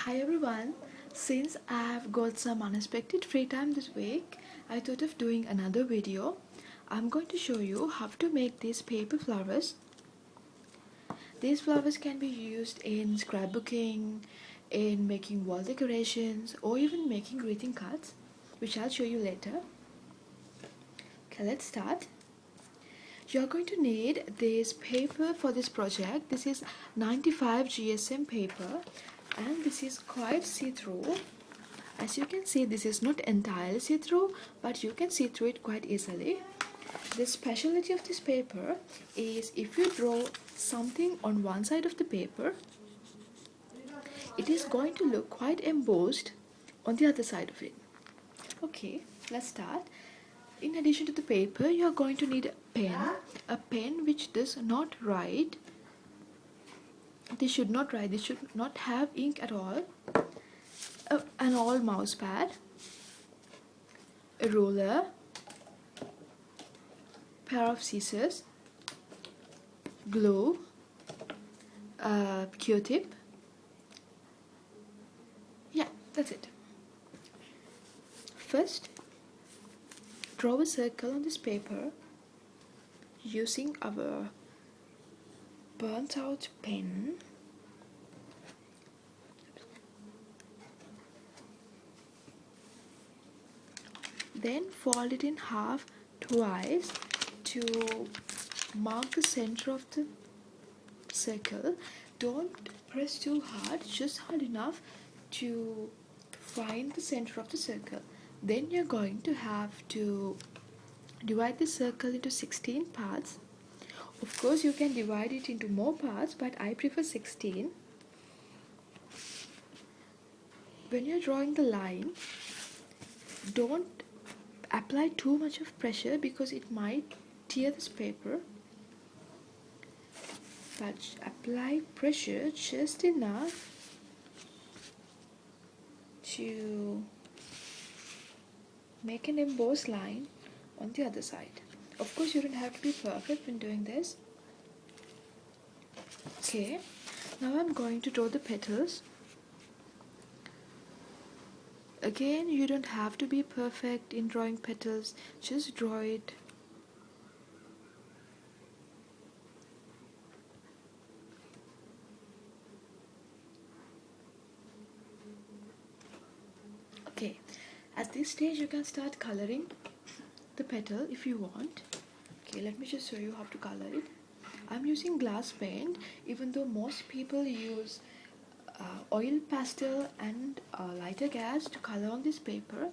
Hi everyone, since I've got some unexpected free time this week, I thought of doing another video. I'm going to show you how to make these paper flowers. These flowers can be used in scrapbooking, in making wall decorations, or even making greeting cards, which I'll show you later. Okay, let's start. You're going to need this paper for this project. This is 95 GSM paper and this is quite see-through. As you can see, this is not entirely see-through, but you can see through it quite easily. The specialty of this paper is if you draw something on one side of the paper, it is going to look quite embossed on the other side of it. Okay, let's start. In addition to the paper, you are going to need a pen which does not write. This should not write, this should not have ink at all. An all mouse pad, a ruler, pair of scissors, glue, a Q-tip. Yeah, that's it. First, draw a circle on this paper using our burnt out pen. Then fold it in half twice to mark the center of the circle. Don't press too hard, just hard enough to find the center of the circle. Then you're going to have to divide the circle into 16 parts. Of course, you can divide it into more parts, but I prefer 16. When you're drawing the line, don't apply too much of pressure because it might tear this paper, but apply pressure just enough to make an embossed line on the other side. Of course, you don't have to be perfect when doing this. Okay, now I'm going to draw the petals. Again, you don't have to be perfect in drawing petals, just draw it. Okay, at this stage you can start coloring the petal if you want. Okay, let me just show you how to color it. I'm using glass paint, even though most people use oil pastel and lighter gas to color on this paper.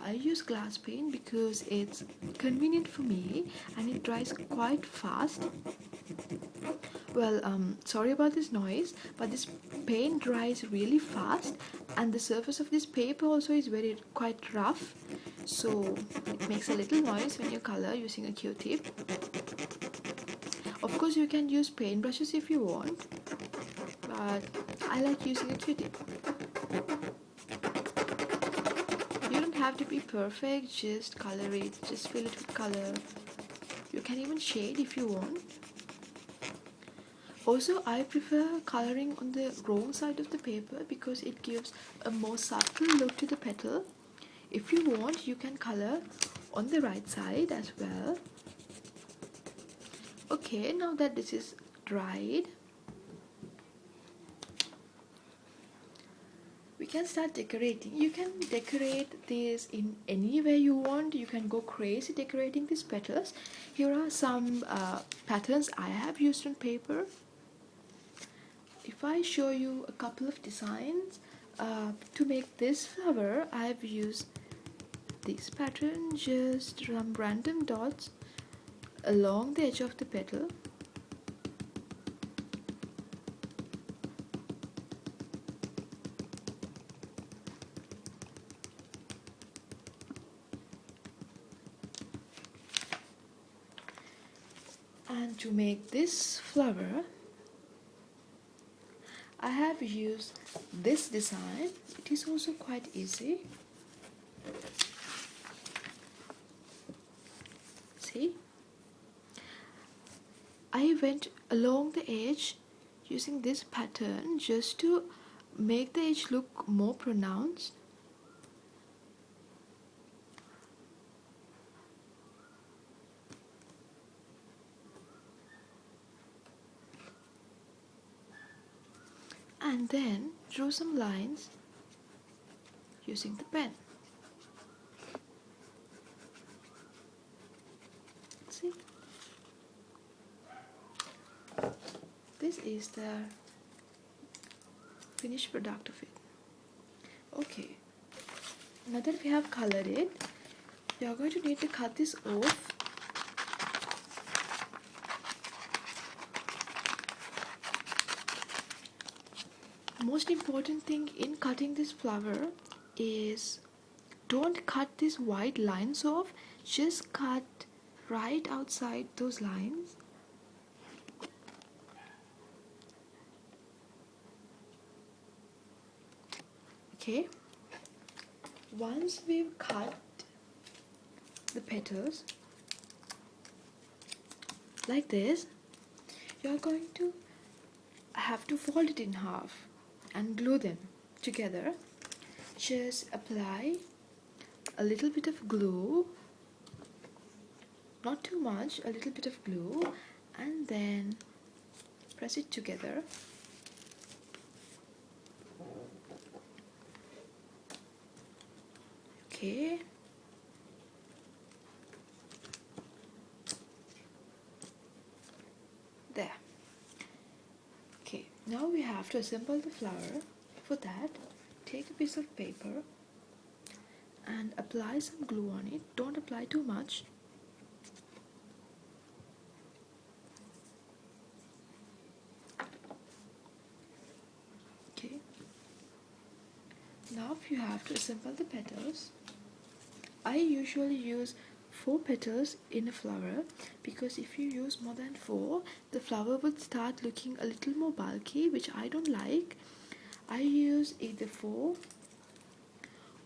I use glass paint because it's convenient for me and it dries quite fast. Well, sorry about this noise, but this paint dries really fast and the surface of this paper also is quite rough, so it makes a little noise when you color using a Q-tip. Of course, you can use paint brushes if you want, but I like using a Q-tip. You don't have to be perfect, just color it, just fill it with color. You can even shade if you want. Also, I prefer coloring on the wrong side of the paper because it gives a more subtle look to the petal. If you want, you can color on the right side as well. Okay, now that this is dried, we can start decorating. You can decorate this in any way you want. You can go crazy decorating these petals. Here are some patterns I have used on paper. If I show you a couple of designs to make this flower, I've used this pattern, just some random dots along the edge of the petal. And to make this flower, I have used this design. It is also quite easy. See? I went along the edge using this pattern just to make the edge look more pronounced, and then draw some lines using the pen. See? This is the finished product of it. Okay, now that we have colored it, we are going to need to cut this off. Most important thing in cutting this flower is don't cut these white lines off, just cut right outside those lines. Okay, once we've cut the petals like this, you're going to have to fold it in half and glue them together. Just apply a little bit of glue, not too much, a little bit of glue, and then press it together. Okay, there. Okay, now we have to assemble the flower. For that, take a piece of paper and apply some glue on it. Don't apply too much. Okay, now you have to assemble the petals. I usually use 4 petals in a flower, because if you use more than 4, the flower would start looking a little more bulky, which I don't like. I use either 4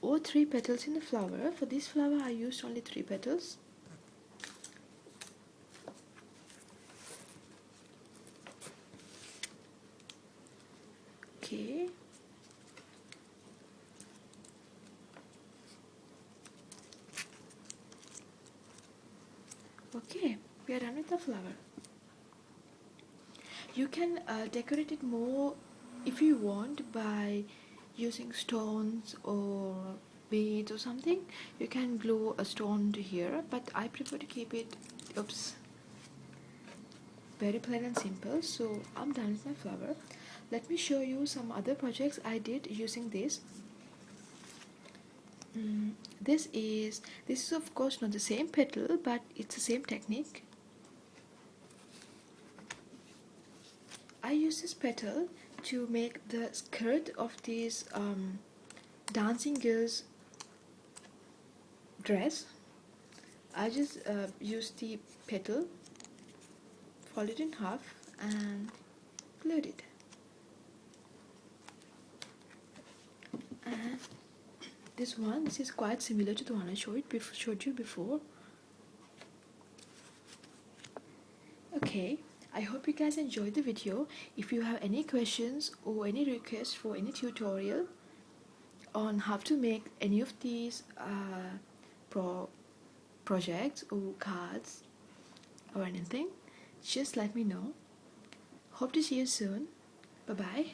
or 3 petals in the flower. For this flower I used only 3 petals. Okay, okay, we are done with the flower. You can decorate it more if you want by using stones or beads or something. You can glue a stone to here, but I prefer to keep it very plain and simple. So I'm done with my flower. Let me show you some other projects I did using this. This is of course not the same petal, but it's the same technique. I use this petal to make the skirt of this dancing girl's dress. I just use the petal, fold it in half and glued it. And this is quite similar to the one I showed you before. Okay, I hope you guys enjoyed the video. If you have any questions or any requests for any tutorial on how to make any of these projects or cards or anything, just let me know. Hope to see you soon. Bye bye.